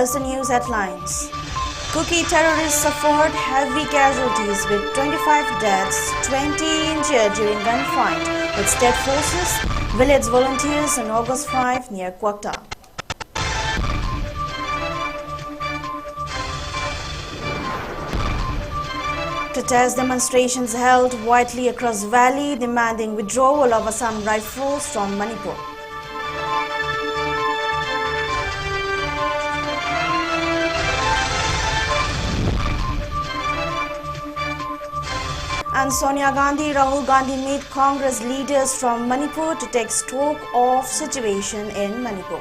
First, the news headlines. Kuki terrorists suffered heavy casualties with 25 deaths, 20 injured during gunfight with state forces, village volunteers on August 5 near KAVITA. Protest demonstrations held widely across valley demanding withdrawal of Assam rifles from Manipur. And Sonia Gandhi, Rahul Gandhi meet Congress leaders from Manipur to take stock of situation in Manipur.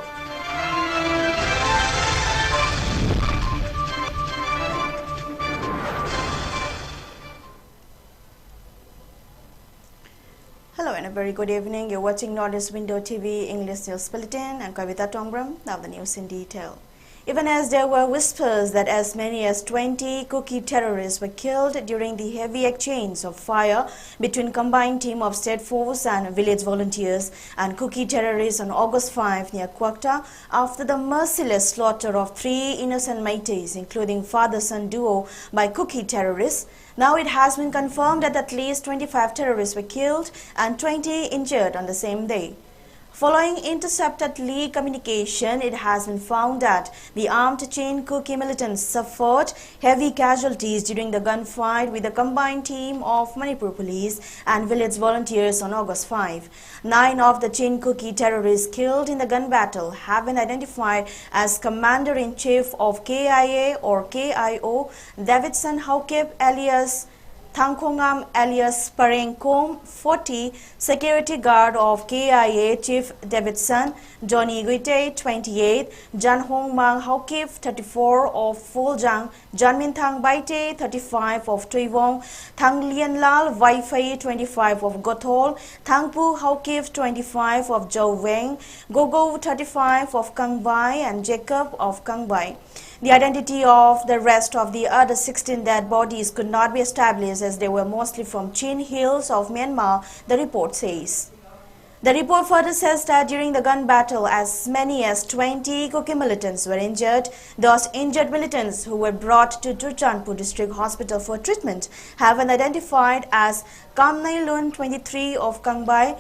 Hello and a very good evening. You're watching Northeast Window TV English News Bulletin and KAVITA TONGBRAM. Now the news in detail. Even as there were whispers that as many as 20 Kuki terrorists were killed during the heavy exchange of fire between combined team of state force and village volunteers and Kuki terrorists on August 5 near KAVITA after the merciless slaughter of 3 innocent Meiteis, including father-son duo by Kuki terrorists, now it has been confirmed that at least 25 terrorists were killed and 20 injured on the same day. Following intercepted leak communication, it has been found that the armed chain Kuki militants suffered heavy casualties during the gunfight with a combined team of Manipur police and village volunteers on August 5. 9 of the chain Kuki terrorists killed in the gun battle have been identified as Commander-in-Chief of KIA or KIO, Davidson Haukip alias Thangkhongam alias Parengkom 40, security guard of KIA Chief Davidson, Johnny Guite 28, Janhong Mang Haukip 34 of Fuljang, Janmin Thang Baite 35 of Tuivong, Thang Lianlal Waifei 25 of Gothol, Thangpu Haukip 25 of Joweng, Gogo 35 of Kangbai and Jacob of Kangbai. The identity of the rest of the other 16 dead bodies could not be established as they were mostly from Chin Hills of Myanmar, the report says. The report further says that during the gun battle, as many as 20 Kuki militants were injured. Those injured militants who were brought to Churachandpur District Hospital for treatment have been identified as Kamnai Lun 23 of Kangbai,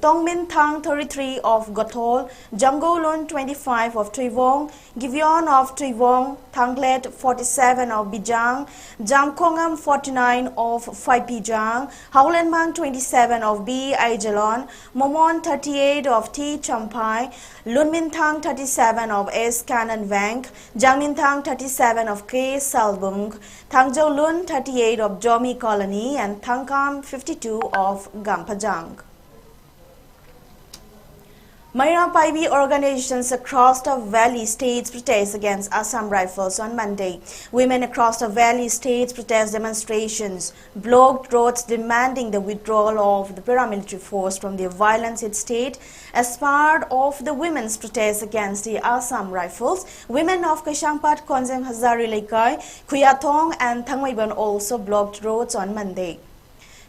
Tongmin Thang 33 of Gothol, Jamgo Lun 25 of Tuivong, Givyon of Tuivong, Thanglet 47 of Bijang, Jamkhongam 49 of Phaipijang, Howlenmang 27 of B. Aijalon, Momon 38 of T. Champai, Lunmin Thang 37 of S. Kanan Vank, Jangmin Thang 37 of K. Salbung, Thangzhou Lun 38 of Jomi Colony, and Thangkam 52 of Gampajang. Mayra Paibi organizations across the valley states protest against Assam rifles on Monday. Women across the valley states protest demonstrations, blocked roads demanding the withdrawal of the paramilitary force from the violence-hit state. As part of the women's protest against the Assam rifles, women of Kaishangpat, Khonjang, Hazari Laikai, Khuyathong and Thangmaiban also blocked roads on Monday.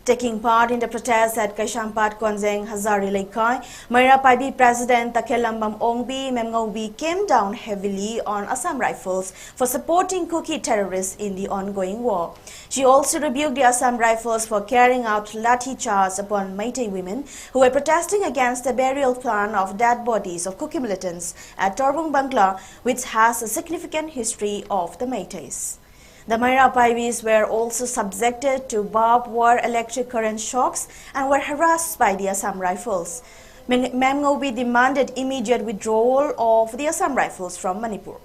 Taking part in the protest at Kaishangpat, Khonjang, Hazari Laikai, Mayra Paibi President Takhelambam Ongbi Memngaubi came down heavily on Assam rifles for supporting Kuki terrorists in the ongoing war. She also rebuked the Assam rifles for carrying out lathi charge upon Meitei women who were protesting against the burial plan of dead bodies of Kuki militants at Torbung Bangla, which has a significant history of the Meiteis. The Mayra Paibis were also subjected to barbed wire electric current shocks and were harassed by the Assam rifles. Memngaubi demanded immediate withdrawal of the Assam rifles from Manipur.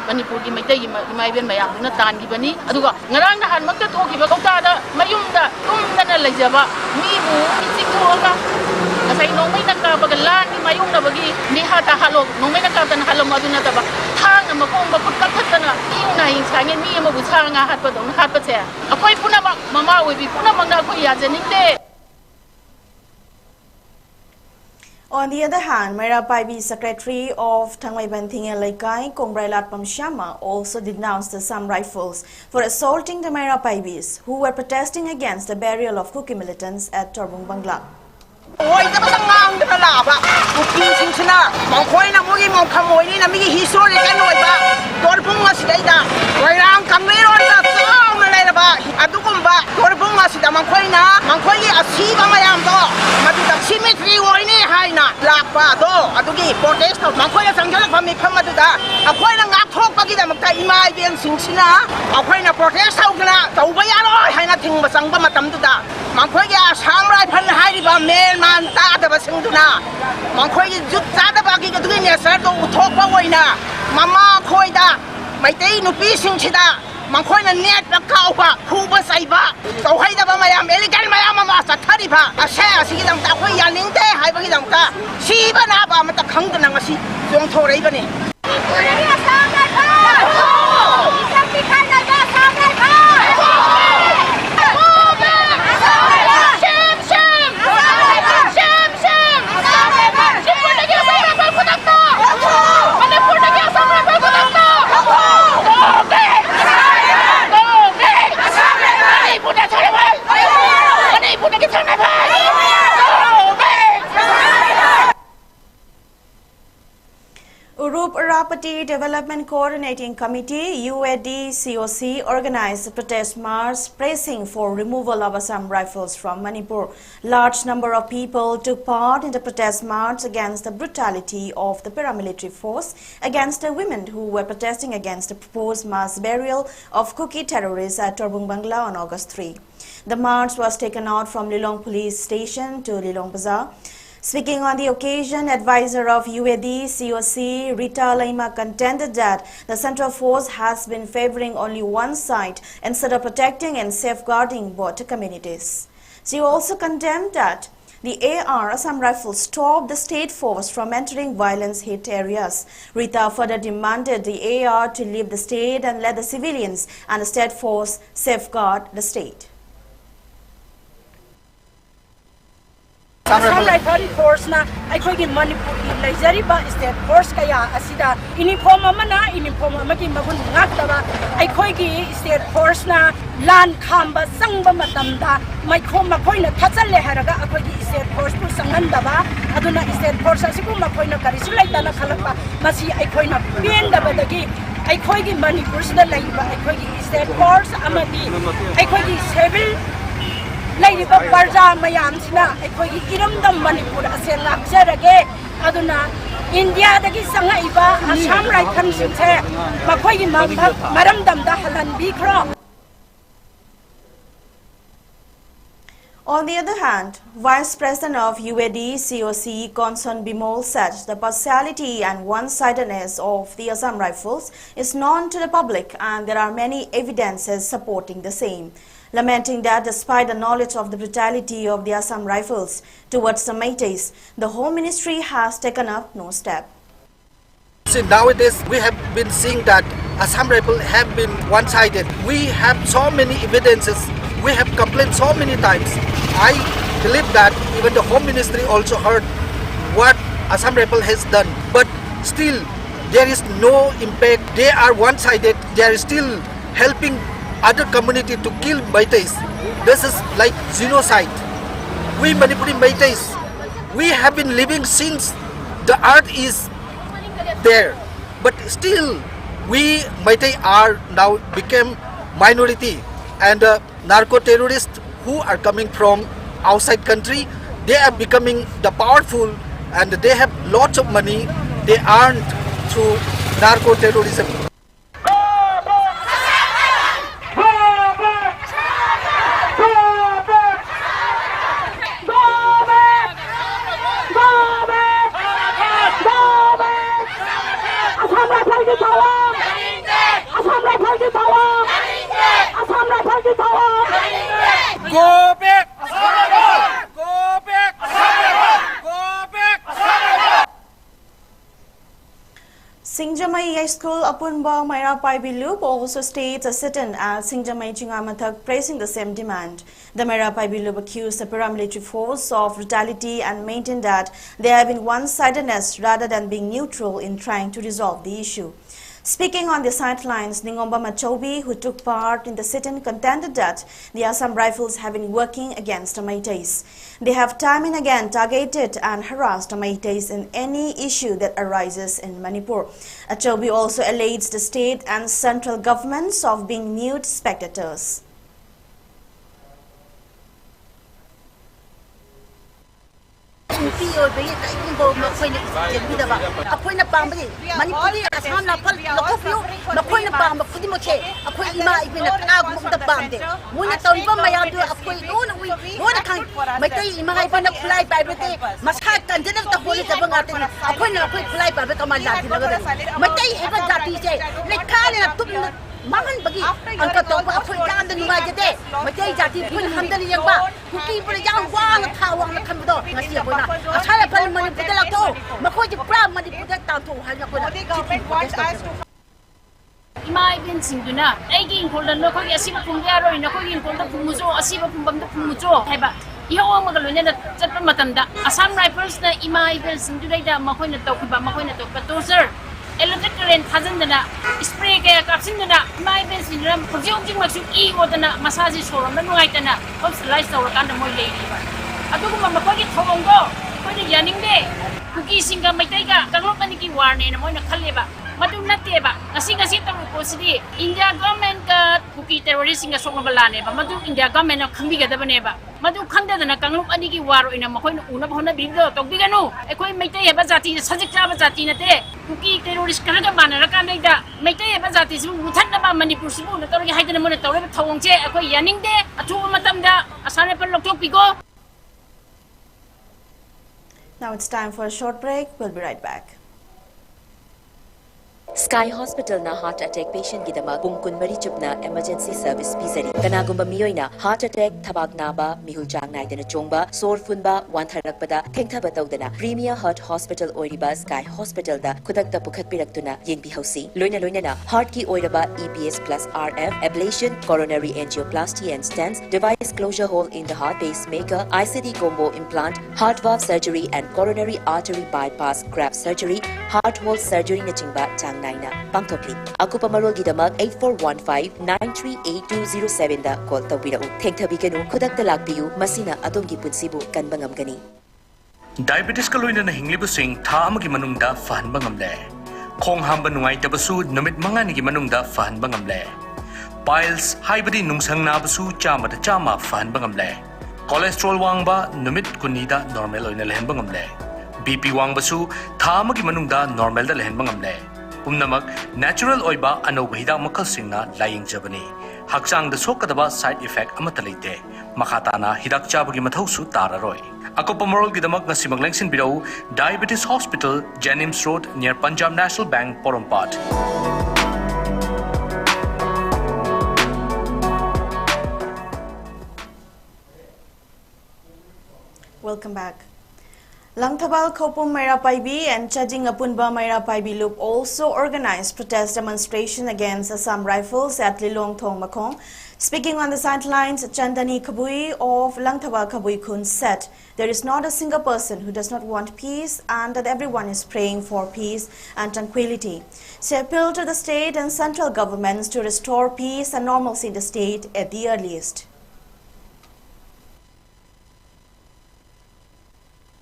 Manipur ki Meitei imaiben mayam na tan gi bani aduga ngarang na han makta thoki ba kauta da mayum da tum na lejaba mi bu ichik thoga Kasi nung may nagkabagalan ni mayong na bagi ni hata halog nung may nagkatan halog mo na taba hang na mapong mapagkakat na yung nahing sangin mi mabusa nga hat pa dong hat pa siya ako'y puna mamawi bi puna magna ako'y yajaningde. On the other hand, Manipur Secretary of Thangmaibanthingelakai, Kongrailat Pamshama, also denounced the Assam Rifles for assaulting the Manipur who were protesting against the burial of Kuki militants at Torbung Bangla. Oi, the Bangang the Lava, Kuki Sinchina, Monkoina Mugi Monkamoi, and Migi Hisori Canoiba, Torbunga Sida, Rayang Camero, Malaba, Adukumba, Torbunga Sida Monkoina, Monkoya, Asiba Mayambo, Matuka Symmetry, Wine, Haina, Lapa, Aduki, protest of Monkoya Sangala from Mipamatuda, a point of talk Bagida Makaima and Sinchina, a point of protest out Tawayano, Hainating Masanga Matamduda, Monkoya, Samurai Pan Haiba, man tada basinduna mangkhoi jut tada bagi ka tuin ya sar to uthokpa oina mama khoida maitei nupi singchida mangkhoi na net na kauba khuba saiba tauhaida ba mayam eligan mayam ma sathari ba ase asigi dam ta khoi yaning te hai bagi dam ta siba na ba mata khangdana ngasi jong thorei bani Urapati Development Coordinating Committee UAD-COC organized a protest march pressing for removal of Assam Rifles from Manipur. Large number of people took part in the protest march against the brutality of the paramilitary force against the women who were protesting against the proposed mass burial of Kuki terrorists at Torbung Bangla on August 3. The march was taken out from Lilong Police Station to Lilong Bazaar. Speaking on the occasion, advisor of UAD-COC Rita Laima contended that the Central Force has been favoring only one side instead of protecting and safeguarding both communities. She also condemned that the AR Assam Rifles stopped the state force from entering violence-hit areas. Rita further demanded the AR to leave the state and let the civilians and the state force safeguard the state. Assam Rifle Force na aikoigi Manipur Lajariba state force kaya asida uniform amana uniform amagi magun ngakdaba aikoigi state force na land khamba sangba matamda maikhom makhoina thachalle haraga aikoigi state force pu sangandaba aduna state force asiku makhoina karisu laitana khalakpa masi aikoina pendabadagi aikoigi Manipur sida laiba aikoigi state force amadi aikoigi civil Lady Barja Mayamsina, Equigi Iramdam Manipur, Asela, Serage, Aduna, India, the Gisanga, Assam Rifle Sinte, Makogi Madam Dahalan Bikro. On the other hand, Vice President of UAD-COC Konson Bimol said the partiality and one-sidedness of the Assam Rifles is known to the public and there are many evidences supporting the same. Lamenting that despite the knowledge of the brutality of the Assam Rifles towards the Meiteis, the Home Ministry has taken up no step. See, nowadays we have been seeing that Assam Rifles have been one-sided. We have so many evidences. We have complained so many times. I believe that even the Home Ministry also heard what Assam Rifles has done. But still, there is no impact. They are one-sided. They are still helping other community to kill Meiteis. This is like genocide. We Manipuri Meiteis, we have been living since the earth is there. But still, we Meitei are now become minority. And narco-terrorists who are coming from outside country, they are becoming the powerful and they have lots of money they earned through narco-terrorism. Go back! Go back! Go Singjamai School Apunba Mairapai Loop also states a sit-in at Singjamai Chingamathak praising the same demand. The Mairapai Loop accused the paramilitary force of brutality and maintained that they have been one-sidedness rather than being neutral in trying to resolve the issue. Speaking on the sidelines, Ningomba Machobi, who took part in the sit-in, contended that the Assam Rifles have been working against the Meiteis. They have time and again targeted and harassed the Meiteis in any issue that arises in Manipur. Achobi also alleged the state and central governments of being mute spectators. Manipuri Assam Napal Lokofio, Makoina Bam, Kudimoche, Akoi Ima, even a Pag of the Bande. When a Tongbram Mayadu, Akoi, we want to come. Matai Ima, when a fly by the day, must have considered the Holy Savanatin, Akoi, fly by the Commandant. Matai ever got his day, like Khan took Mahan Bagi, Uncle Tom, Akoi down the Nugade, Matai Jati, Hundred Yamba, who keep a young one of Tower on the Commodore, Nasiabona, a Taliban Manipulato, Makoji Bram, Manipulata to Hanapuna. Imai bin singduna aigi ingkolda nokoi asiba pumyaro inokoi ingkolda pumujo asiba pumbamda pumujo haiba ihawa magalone chatpa matamda Assam Rifles na imai bin singduna da makoina tawkiba makoina tawka torture electric current thajandana spray kaya kapsindana imai bin singduna project machu I odana massage soram na nuaitana hospitalize tawrakanda moi leiriba aduguma makogi thawongo koi yaningde kuki singa maitaiga kanglopani ki warne na moina khalleba Madu nateba, ngasi tamu posidi India government ka kuki terrorist singa songa balane ba madu India government na khambi gada baneba madu khangda na kanglup ani ki waro ina makoi na una bhona bigdo tokbiganu ekoi meitai heba jati sajik chaba jati nate kuki terrorist kanaga manara kanaida meitai heba jati su muthanna ba manipur sibu na torgi haidana mona tawre thawongche ekoi yaningde athuba matamda asane par loktok pigo. Now it's time for a short break. We'll be right back. Sky Hospital na heart attack patient gidama pungkun mari chupna emergency service pizari kanagumba miyoina heart attack thabak naba mihul chang naidana chongba sor funba wantharakpada thengthaba tawdana Premier Heart Hospital oiriba Sky Hospital da khudakta pukhat piraktuna yengbi hausi loina na heart ki oiraba EPS plus RF ablation coronary angioplasty and stents device closure hole in the heart pacemaker ICD combo implant heart valve surgery and coronary artery bypass graft surgery heart hole surgery na chingba chang Naina Pangtopli Akupa Marol Gidamak 8415-938207 da call tawbirau Thengthabiganu Kudak Talakbiu Masina Atomgi Punsibu Kanbangam Gani Diabetes Kaloina na hinglibu sing thaamagi manungda fahanbangam le Khong hamba nungai tabasu numit mangani gi manungda fahanbangam le Piles haibadi nungsang nabasu chama da chama fahanbangam le Cholesterol wangba numit kunida normal oina lehenbangam le BP wangbasu thaamagi manungda normal da lehenbangam le Pumnamak natural oiba anoba hidak makal singna laying jabani hakchang da sokadaba side effect amata leite makhatana hidak chabagi mathausu tararoi akopa moral gidamak ngasi maglengsin birau Diabetes Hospital Jennings Road near Punjab National Bank Porompat Welcome back. Langthabal Kopum Mairapaibi and Chajing Apunba Mairapaibi Loop also organized protest demonstration against Assam Rifles at Lilong Thong Makong. Speaking on the sidelines, Chandani Kabui of Langthabal Kabui Kun said there is not a single person who does not want peace and that everyone is praying for peace and tranquility. She appealed to the state and central governments to restore peace and normalcy in the state at the earliest.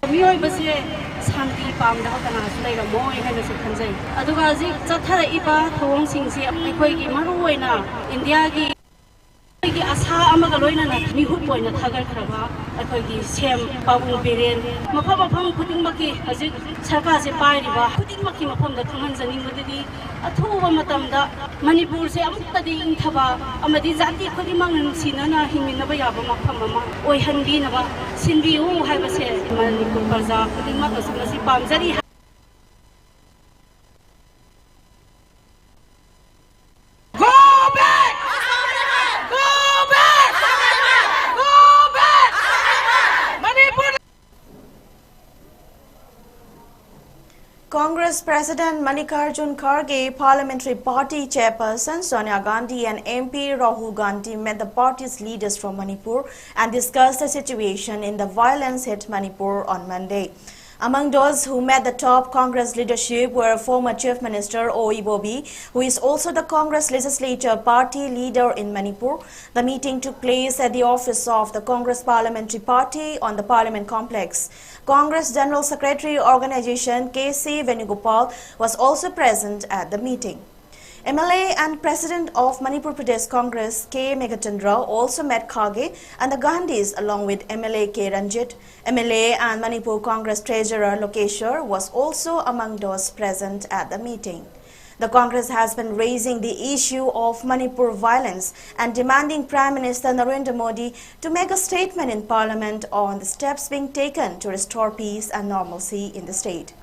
मियोइबसे शांति पामदा कनासु लेरमो हैनसु खनजै अदुगा जि चथरा इबा थोंग सिंगसे अखोइगी मरुओइना India की आशा अमगा लोइना मिहुप ओइना थागर खरबा अखोइगी same Pabu Beren मफम मफम खुदिंगमकी हजि सरकार से पाइरिबा खुदिंगमकी मफमदा थंगनजनि मदि अथुबा मतमदा मणिपुर से अमुक्तदि इंथबा अमदि जाति खुदिंगमंग नुसिनना हिमिनबा याबा मफम अमा ओइहनबिनबा सिनबिउ हाइबसे मणिपुर प्रजा खुदिंगमक असमसि पामजरि Congress President Mallikarjun Kharge, Parliamentary Party Chairperson Sonia Gandhi and MP Rahul Gandhi met the party's leaders from Manipur and discussed the situation in the violence-hit Manipur on Monday. Among those who met the top Congress leadership were former Chief Minister O.E. Bobby, who is also the Congress legislature party leader in Manipur. The meeting took place at the office of the Congress Parliamentary Party on the Parliament Complex. Congress General Secretary Organization K.C. Venugopal was also present at the meeting. MLA and President of Manipur Pradesh Congress K. Megachandra also met Kharge and the Gandhis along with MLA K. Ranjit. MLA and Manipur Congress Treasurer Lokeshwar was also among those present at the meeting. The Congress has been raising the issue of Manipur violence and demanding Prime Minister Narendra Modi to make a statement in Parliament on the steps being taken to restore peace and normalcy in the state.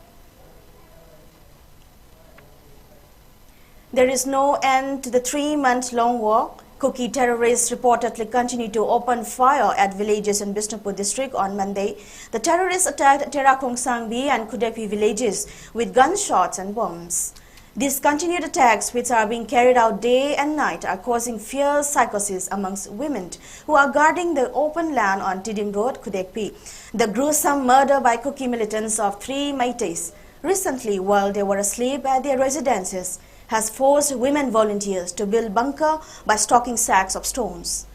There is no end to the 3-month-long war. Kuki terrorists reportedly continue to open fire at villages in Bishnupur district on Monday. The terrorists attacked Terakong Sangbi and Kudepi villages with gunshots and bombs. These continued attacks, which are being carried out day and night, are causing fierce psychosis amongst women who are guarding the open land on Tidim Road, Kudekpi. The gruesome murder by Kuki militants of 3 Meiteis recently while they were asleep at their residences has forced women volunteers to build bunker by stocking sacks of stones.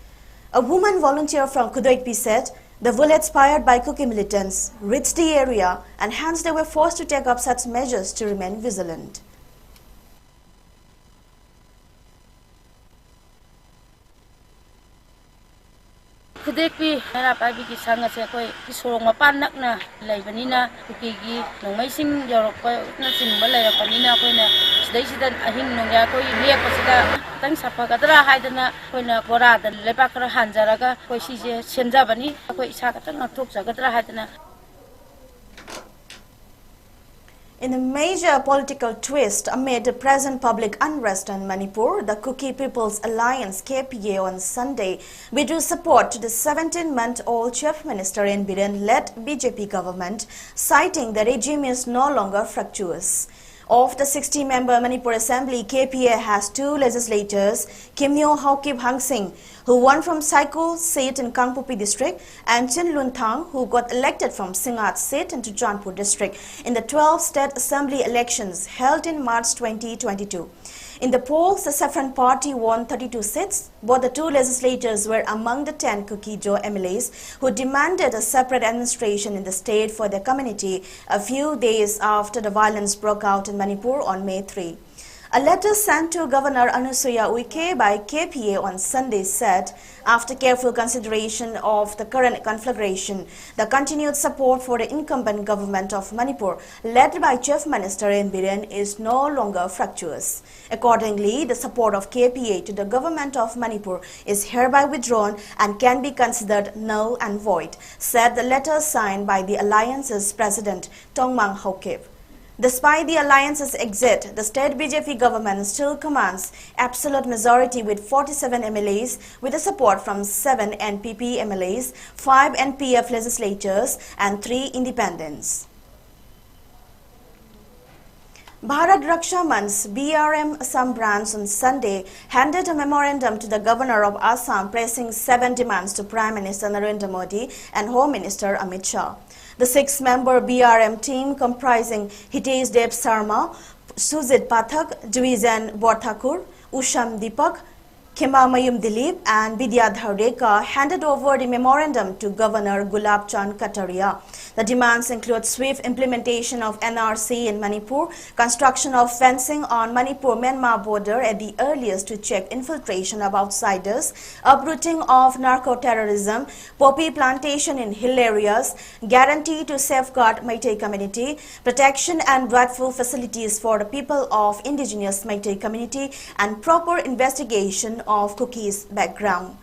A woman volunteer from Kudekpi said the bullets fired by Kuki militants reached the area and hence they were forced to take up such measures to remain vigilant. Kudekpi era pabi ki sanga se koi sorong mapan nak na laibanina kuki gi nongmai sing yorok ko na sing balai ra panina koi na sidai sidan ahin nongya koi liek ko sida tang sapa kadra haidana koi na bora da lepak ra hanjaraga koi si je senja bani koi isa ka tang thok jagadra haidana. In a major political twist amid the present public unrest in Manipur, the Kuki People's Alliance KPA on Sunday withdrew support to the 17-month-old Chief Minister in Biren-led BJP government, citing the regime is no longer fructuous. Of the 60-member Manipur Assembly, KPA has 2 legislators, Kim Nyo Haukip Hang Singh, who won from Saikul seat in Kangpupi district, and Chin Lun Thang, who got elected from Singat seat in Janpur district in the 12 state assembly elections held in March 2022. In the polls, the Saffron Party won 32 seats. Both the 2 legislators were among the 10 Kuki-Jo MLAs who demanded a separate administration in the state for their community a few days after the violence broke out in Manipur on May 3. A letter sent to Governor Anusuya Uike by KPA on Sunday said, after careful consideration of the current conflagration, the continued support for the incumbent government of Manipur, led by Chief Minister in Biren, is no longer fructuous. Accordingly, the support of KPA to the government of Manipur is hereby withdrawn and can be considered null and void, said the letter signed by the Alliance's President Tongbram Haukip. Despite the Alliance's exit, the state BJP government still commands absolute majority with 47 MLAs with the support from 7 NPP MLAs, 5 NPF legislators and 3 independents. Bharat Raksha Manch's BRM Assam branch on Sunday handed a memorandum to the Governor of Assam pressing 7 demands to Prime Minister Narendra Modi and Home Minister Amit Shah. The 6-member BRM team comprising Hitesh Dev Sarma, Sujit Pathak, Dvijan Borthakur, Usham Deepak, Khema Mayum Dilip and Vidyadhar Rekha handed over the memorandum to Governor Gulab Chand Kataria. The demands include swift implementation of NRC in Manipur, construction of fencing on Manipur-Myanmar border at the earliest to check infiltration of outsiders, uprooting of narco-terrorism, poppy plantation in hill areas, guarantee to safeguard Meitei community, protection and rightful facilities for the people of indigenous Meitei community, and proper investigation of Kuki's background.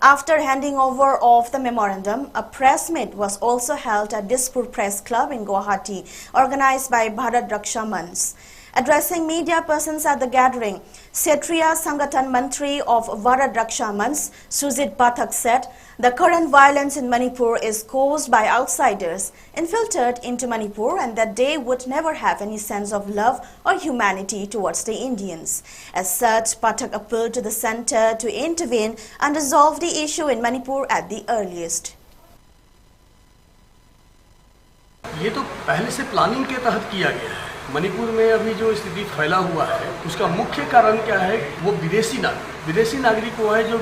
After handing over of the memorandum, a press meet was also held at Dispur Press Club in Guwahati, organized by Bharat Raksha Manch. Addressing media persons at the gathering, Kshatriya Sangathan Mantri of Varad Raksha Manch, Sujit Pathak said, the current violence in Manipur is caused by outsiders infiltrated into Manipur and that they would never have any sense of love or humanity towards the Indians. As such, Pathak appealed to the centre to intervene and resolve the issue in Manipur at the earliest. ये तो पहले से planning के तहत किया गया है। मणिपुर में अभी जो स्थिति फैला हुआ है उसका मुख्य कारण क्या है, वो विदेशी नागरिक वो है जो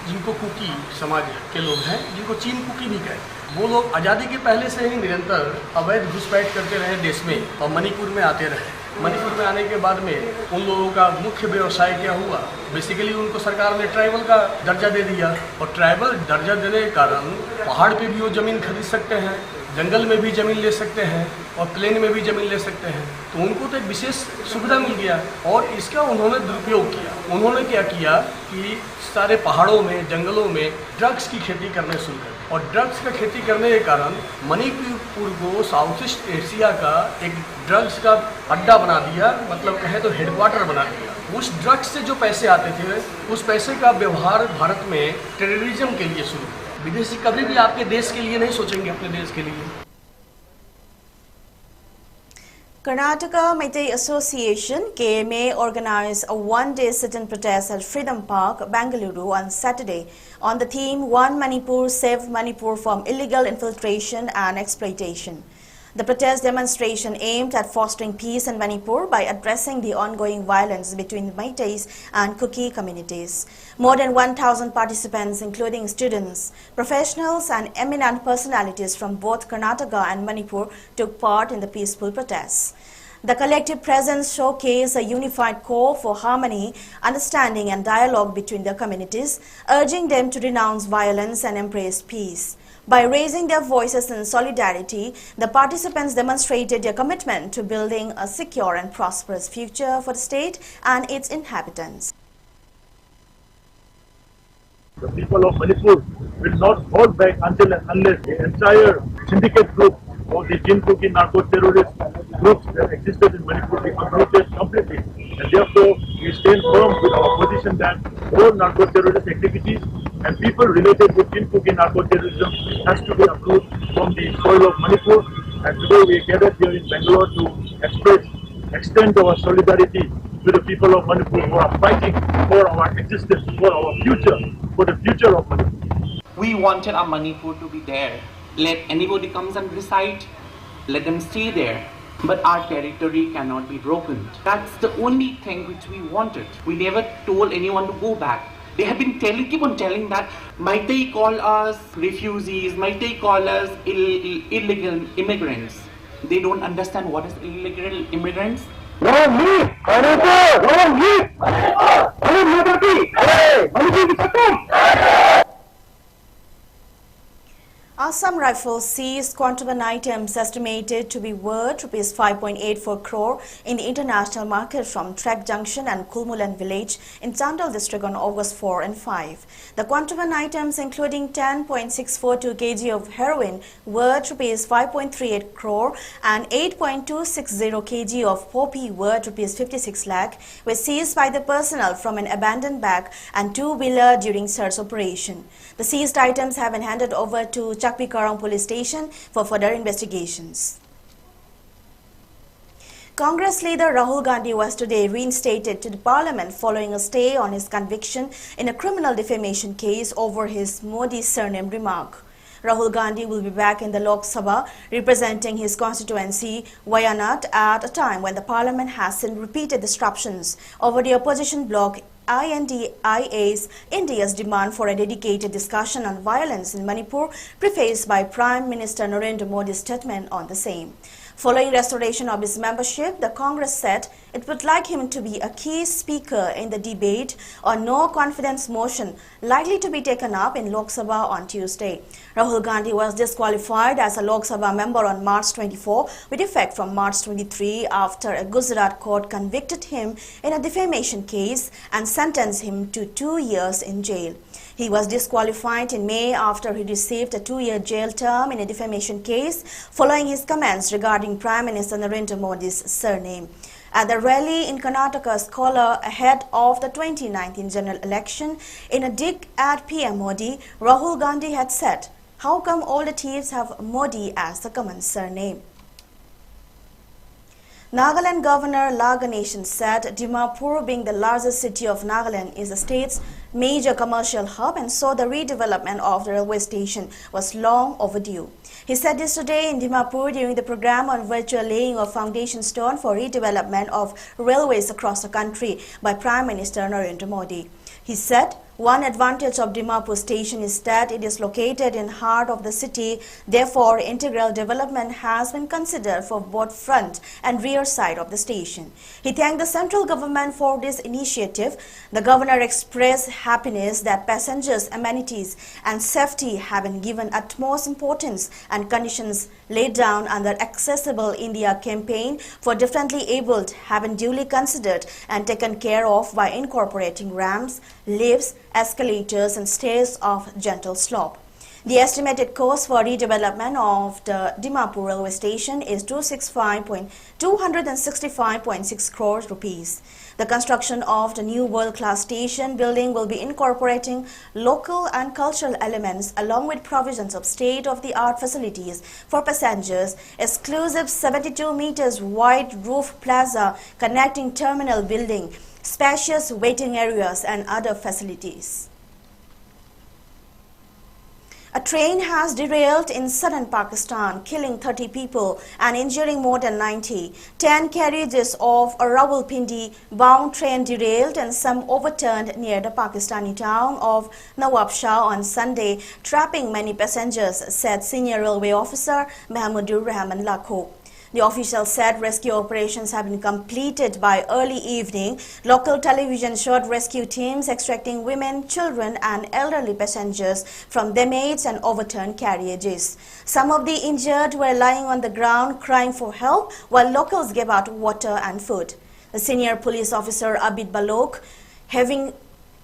जिनको कुकी समाज के लोग हैं, जिनको चीन कुकी भी कहते, वो लोग आज़ादी के पहले से ही निरंतर अवैध घुसपैठ करते रहे देश में और मणिपुर में आते रहे। मणिपुर में आने के बाद में उन लोगों का मुख्य व्यवसाय क्या हुआ, बेसिकली उनको सरकार ने ट्राइबल का दर्जा दे दिया और ट्राइबल दर्जा देने के कारण पहाड़ पे भी वो ज़मीन खरीद सकते हैं, जंगल में भी ज़मीन ले सकते हैं और प्लेन में भी ज़मीन ले सकते हैं। तो उनको तो एक विशेष सुविधा मिल गया और इसका उन्होंने दुरुपयोग किया। उन्होंने क्या किया कि सारे पहाड़ों में, जंगलों में ड्रग्स की खेती करने शुरू कर और ड्रग्स का खेती करने के कारण मणिपुर को साउथ ईस्ट एशिया का एक ड्रग्स का अड्डा बना दिया, मतलब कहें तो हेडक्वार्टर बना दिया। उस ड्रग्स से जो पैसे आते थे उस पैसे का व्यवहार भारत में टेररिज्म के लिए शुरू हुआ। विदेशी कभी भी आपके देश के लिए नहीं सोचेंगे, अपने देश के लिए। Karnataka Meitei Association KMA organized a one-day sit-in protest at Freedom Park, Bengaluru on Saturday on the theme One Manipur, Save Manipur from Illegal Infiltration and Exploitation. The protest demonstration aimed at fostering peace in Manipur by addressing the ongoing violence between the Meiteis and Kuki communities. More than 1,000 participants, including students, professionals and eminent personalities from both Karnataka and Manipur, took part in the peaceful protests. The collective presence showcased a unified call for harmony, understanding and dialogue between the communities, urging them to renounce violence and embrace peace. By raising their voices in solidarity, the participants demonstrated their commitment to building a secure and prosperous future for the state and its inhabitants. The people of Manipur will not hold back until and unless the entire syndicate group of the Jin-Kuki narco-terrorist groups that existed in Manipur be uprooted completely. And therefore, we stand firm with our position that all narco-terrorist activities and people related with Jin-Kuki narco-terrorism has to be uprooted from the soil of Manipur. And today we are gathered here in Bangalore to extend our solidarity to the people of Manipur who are fighting for our existence, for our future, for the future of Manipur. We wanted our Manipur to be there. Let anybody comes and reside, let them stay there. But our territory cannot be broken. That's the only thing which we wanted. We never told anyone to go back. They have been keep on telling that might they call us refugees, might they call us illegal immigrants. They don't understand what is illegal immigrants. Assam Rifles seized contraband items estimated to be worth Rs 5.84 crore in the international market from Trek Junction and Kulmulan village in Chandal district on August 4 and 5. The contraband items, including 10.642 kg of heroin worth Rs 5.38 crore and 8.260 kg of poppy worth Rs 56 lakh, were seized by the personnel from an abandoned bag and two-wheeler during search operation. The seized items have been handed over to Chakpikarang police station for further investigations. Congress leader Rahul Gandhi was today reinstated to the parliament following a stay on his conviction in a criminal defamation case over his Modi surname remark. Rahul Gandhi will be back in the Lok Sabha representing his constituency Wayanad at a time when the parliament has seen repeated disruptions over the opposition bloc INDIA's India's demand for a dedicated discussion on violence in Manipur, prefaced by Prime Minister Narendra Modi's statement on the same. Following restoration of his membership, the Congress said it would like him to be a key speaker in the debate on no confidence motion likely to be taken up in Lok Sabha on Tuesday. Rahul Gandhi was disqualified as a Lok Sabha member on March 24 with effect from March 23 after a Gujarat court convicted him in a defamation case and sentenced him to 2 years in jail. He was disqualified in May after he received a 2-year jail term in a defamation case following his comments regarding Prime Minister Narendra Modi's surname. At the rally in Karnataka's Kolar ahead of the 2019 general election, in a dig at PM Modi, Rahul Gandhi had said, "How come all the thieves have Modi as the common surname?" Nagaland Governor La Ganeshan said Dimapur, being the largest city of Nagaland, is the state's major commercial hub, and so the redevelopment of the railway station was long overdue. He said this today in Dimapur during the program on virtual laying of foundation stone for redevelopment of railways across the country by Prime Minister Narendra Modi. He said, "One advantage of Dimapur station is that it is located in the heart of the city. Therefore, integral development has been considered for both front and rear side of the station." He thanked the central government for this initiative. The governor expressed happiness that passengers' amenities and safety have been given utmost importance, and conditions laid down under Accessible India campaign for differently abled have been duly considered and taken care of by incorporating ramps, lifts, escalators and stairs of gentle slope. The estimated cost for redevelopment of the Dimapur railway station is 265.6 crores rupees. The construction of the new world-class station building will be incorporating local and cultural elements along with provisions of state-of-the-art facilities for passengers, exclusive 72 meters wide roof plaza connecting terminal building, spacious waiting areas and other facilities. A train has derailed in southern Pakistan, killing 30 people and injuring more than 90. 10 carriages of a Rawalpindi-bound train derailed and some overturned near the Pakistani town of Nawabshah on Sunday, trapping many passengers, said senior railway officer Mahmudur Rahman Lakho. The official said rescue operations have been completed by early evening. Local television showed rescue teams extracting women, children and elderly passengers from damaged and overturned carriages. Some of the injured were lying on the ground crying for help while locals gave out water and food. The senior police officer Abid Balok,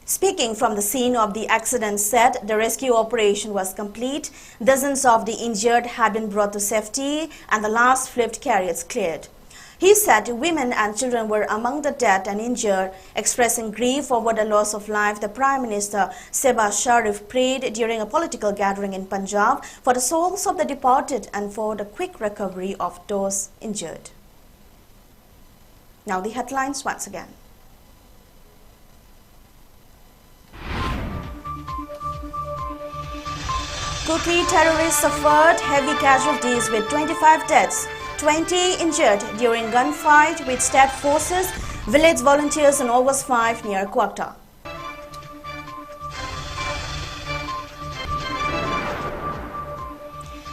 speaking from the scene of the accident, said the rescue operation was complete. Dozens of the injured had been brought to safety and the last flipped carriage cleared. He said women and children were among the dead and injured. Expressing grief over the loss of life, the Prime Minister Shehbaz Sharif prayed during a political gathering in Punjab for the souls of the departed and for the quick recovery of those injured. Now the headlines once again. Kuki terrorists suffered heavy casualties with 25 deaths, 20 injured during gunfight with state forces, village volunteers on August 5 near Kwakta.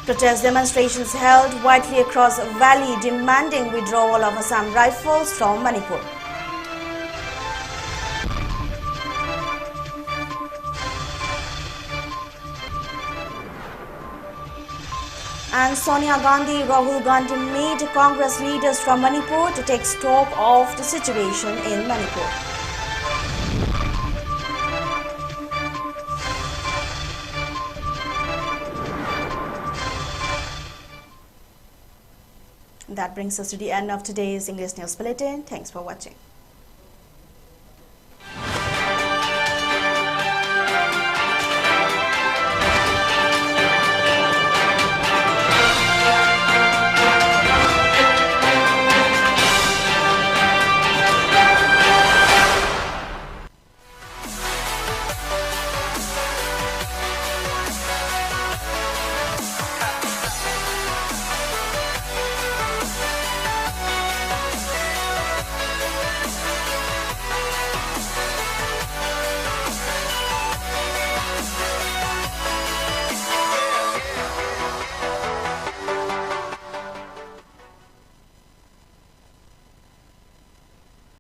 Protest demonstrations held widely across the valley demanding withdrawal of Assam rifles from Manipur. And Sonia Gandhi, Rahul Gandhi meet Congress leaders from Manipur to take stock of the situation in Manipur. That brings us to the end of today's English News Bulletin. Thanks for watching.